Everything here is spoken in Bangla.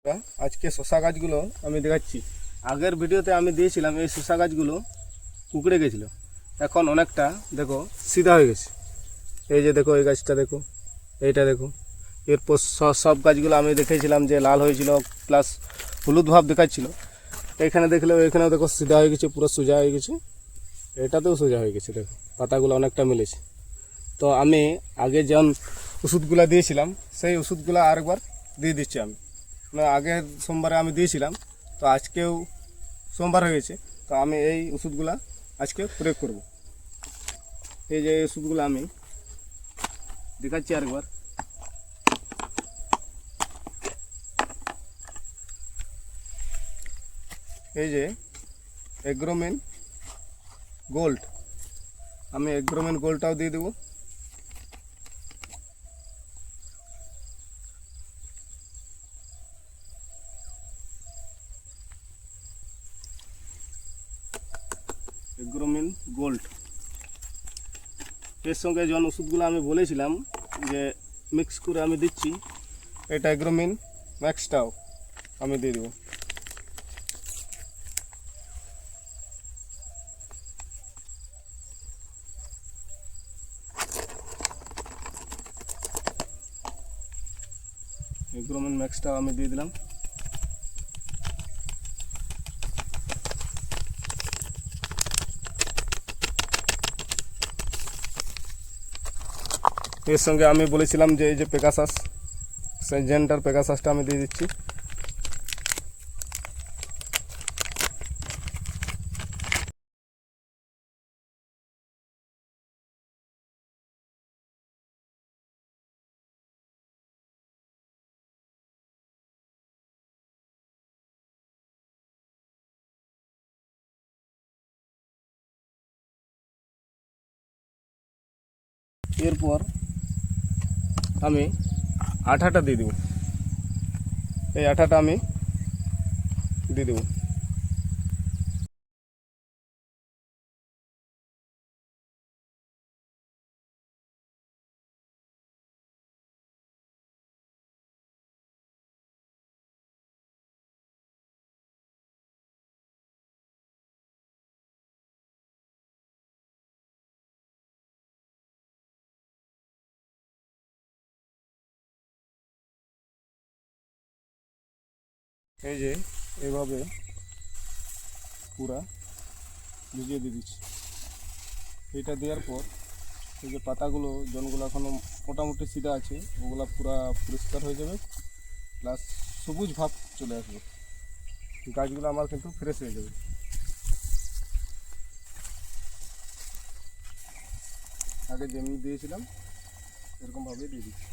আজকে শসা গাছগুলো আমি দেখাচ্ছি। আগের ভিডিওতে আমি দিয়েছিলাম এই শসা গাছগুলো কুকড়ে গেছিলো, এখন অনেকটা দেখো সিধা হয়ে গেছে। এই যে দেখো এই গাছটা দেখো, এইটা দেখো। এরপর সব গাছগুলো আমি দেখেছিলাম যে লাল হয়েছিল প্লাস হলুদ ভাব দেখাচ্ছিল। এখানে দেখলেও এখানেও দেখো সিধা হয়ে গেছে, পুরো সোজা হয়ে গেছে। এটাতেও সোজা হয়ে গেছে, দেখো পাতাগুলো অনেকটা মিলেছে। তো আমি আগে যেমন ওষুধগুলো দিয়েছিলাম সেই ওষুধগুলো আরেকবার দিয়ে দিচ্ছি আমি। আগের সোমবারে আমি দিয়েছিলাম, তো আজকেও সোমবার হয়ে গেছে, তো আমি এই ওষুধগুলা আজকে প্রয়োগ করব। এই যে এই ওষুধগুলো আমি দেখাচ্ছি আরেকবার। এই যে এগ্রোমেন গোল্ড, আমি এগ্রোমেন গোল্ডটাও দিয়ে দেবো। এগ্রোমেন গোল্ড এর সঙ্গে যখন ওষুধগুলো আমি বলেছিলাম যে মিক্স করে আমি দিচ্ছি, এটা এগ্রোমেন ম্যাক্সটাও আমি দিয়ে দেবো। এগ্রোমেন ম্যাক্সটাও আমি দিয়ে দিলাম। এর সঙ্গে আমি বলেছিলাম যে এই যে পেগাসাস, সেনজেন্টার পেগাসাসটা আমি দিয়ে দিচ্ছি। এরপর আমি আঠাটা দিয়ে দেবো। এই আঠাটা আমি দিয়ে দেবো। এই যে এইভাবে পুরা ভিজিয়ে দিয়ে দিচ্ছি। এটা দেওয়ার পর এই যে পাতাগুলো জনগুলো এখনও মোটামুটি সিধা আছে, ওগুলো পুরা পরিষ্কার হয়ে যাবে, প্লাস সবুজ ভাব চলে আসবে, গাছগুলো আমার কিন্তু ফ্রেশ হয়ে যাবে। আগে যেমনি দিয়েছিলাম এরকমভাবেই দিয়ে দিচ্ছি।